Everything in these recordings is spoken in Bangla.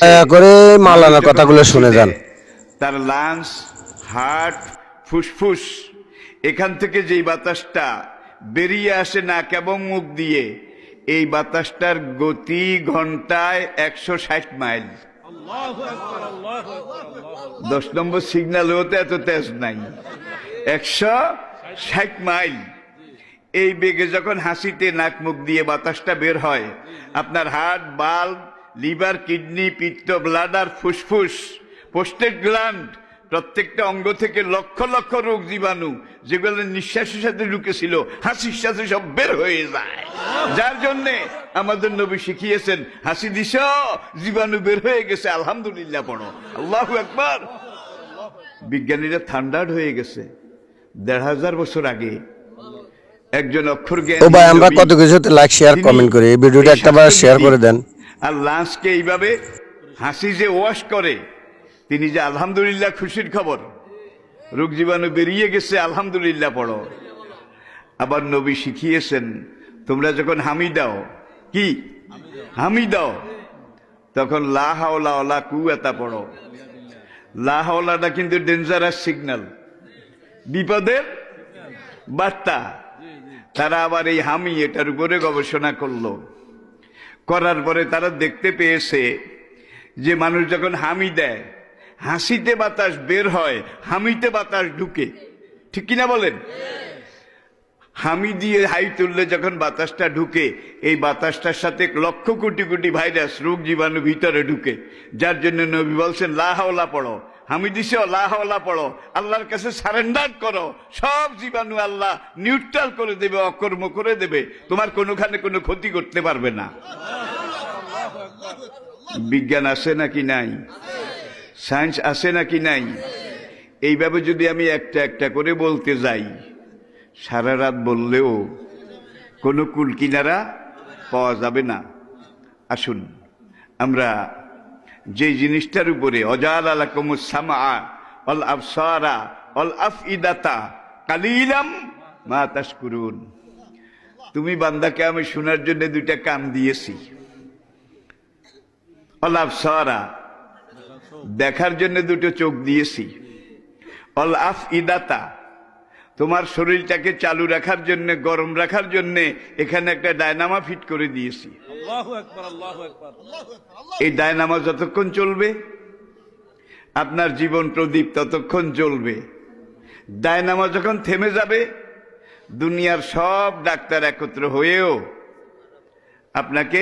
দয়া করে মাওলানার কথাগুলো শুনে যান। তার লাংস, হার্ট, ফুসফুস, এখান থেকে যেই বাতাসটা বেরিয়ে আসে নাক এবং মুখ দিয়ে, এই বাতাসটার গতি ঘন্টায় 160 মাইল। 10 নম্বর সিগন্যাল হতে এত তেজ নাই, 160 মাইল। এই বেগে যখন হাসিতে নাক মুখ দিয়ে বাতাসটা বের হয়, আপনার হার্ট, বাল্ব, লিভার, কিডনি, পিত্ত, ব্লাডার, ফুসফুস, প্রোস্টেট গ্ল্যান্ড, প্রত্যেকটা অঙ্গ থেকে লক্ষ লক্ষ রোগ জীবাণু যেগুলো নিঃশ্বাসের সাথে ঢুকেছিল হাসির সাথে সব বের হয়ে যায়। যার জন্যে আমাদের নবী শিখিয়েছেন, হাসি দিছ জীবাণু বের হয়ে গেছে, আলহামদুলিল্লাহ পড়ো, আল্লাহু আকবার। বিজ্ঞানীরা থান্ডার্ড হয়ে গেছে। ১৫০০ বছর আগে একজন অক্ষর জ্ঞানী, ও ভাই, আমরা কত কিছুতে লাইক শেয়ার কমেন্ট করি, এই ভিডিওটা একটাবার শেয়ার করে দেন। আর লাঞ্চকে এইভাবে হাসি যে ওয়াশ করে, তিনি যে আলহামদুলিল্লাহ, খুশির খবর, রোগ জীবাণু বেরিয়ে গেছে, আলহামদুলিল্লাহ পড়ো। আবার নবী শিখিয়েছেন, তোমরা যখন হামি দাও, কি হামি দাও, তখন লা হাওলা ওয়ালা কুওয়াতা পড়ো। লা হাওলাটা কিন্তু ডেঞ্জারাস সিগন্যাল, বিপদের বার্তা। তারা আবার এই হামি, এটার উপরে গবেষণা করলো। করার পরে তারা দেখতে পেয়েছে যে মানুষ যখন হামি দেয়, হাসিতে বাতাস বের হয়, হামিতে বাতাস ঢুকে। ঠিক কিনা বলেন? হামি দিয়ে হাই তুললে যখন বাতাসটা ঢুকে, এই বাতাসটার সাথে লক্ষ কোটি কোটি ভাইরাস, রোগ জীবাণু ভিতরে ঢুকে। যার জন্য নবী বলছেন, লা হাওলা পড়ো, হামি দিছ লা হাওলা পড়ো, আল্লাহর কাছে সারেন্ডার করো, সব জীবাণু আল্লাহ নিউট্রাল করে দেবে, অকর্ম করে দেবে, তোমার কোনোখানে কোনো ক্ষতি করতে পারবে না। বিজ্ঞান আছে নাকি নাই? সায়েন্স আছে নাকি নাই? এইভাবে যদি আমি একটা একটা করে বলতে যাই, সারা রাত বললেও কোনো কুল কিনারা পাওয়া যাবে না। আসুন আমরা যে জিনিসটার উপরে অজালা লাকুমুস সামআ ওয়াল আবসারা ওয়াল আফইদাতা কালিলাম মা তাশকুরুন, তুমি বান্দাকে আমি শোনার জন্য দুইটা কান দিয়েছি, ওয়াল আবসারা দেখার জন্য দুটো চোখ দিয়েছি, ওয়াল আফইদাতা তোমার শরীরটাকে চালু রাখার জন্য, গরম রাখার জন্য এখানে একটা ডায়নামা ফিট করে দিয়েছি। এই ডায়নামা যতক্ষণ চলবে, আপনার জীবন প্রদীপ ততক্ষণ জ্বলবে। ডায়নামা যখন থেমে যাবে, দুনিয়ার সব ডাক্তার একত্র হয়েও আপনাকে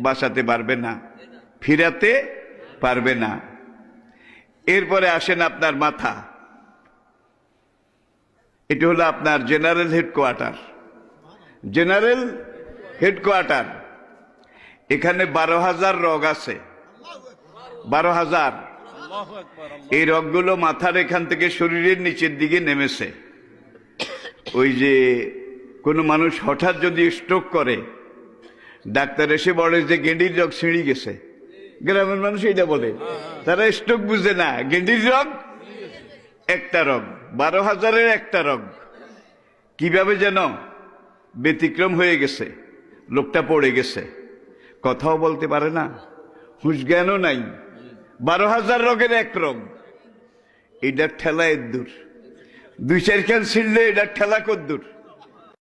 বাঁচাতে পারবে না, ফিরাতে পারবে না। এরপরে আসেন আপনার মাথা। এটা হলো আপনার জেনারেল হেডকোয়ার্টার। জেনারেল হেডকোয়ার্টার, এখানে 12,000 রগ আছে, 12,000। এই রগগুলো মাথার এখান থেকে শরীরের নিচের দিকে নেমেছে। ওই যে কোনো মানুষ হঠাৎ যদি স্ট্রোক করে, ডাক্তার এসে বলে যে গেন্ডির রগ ছিঁড়ে গেছে, গ্রামের মানুষ এটা বলে, তারা স্ট্রোক বুঝে না, গেন্ডির রগ একটা রগ, 12,000-এর একটা রগ। কিভাবে যেন ব্যতিক্রম হয়ে গেছে, লোকটা পড়ে গেছে, কথাও বলতে পারে না, হুঁশ জ্ঞানও নাই, 12,000 রগের এক রগ। এটার ঠেলা এর দূর, 2-4 খান ছিঁড়লে এটার ঠেলা কদ্দূর।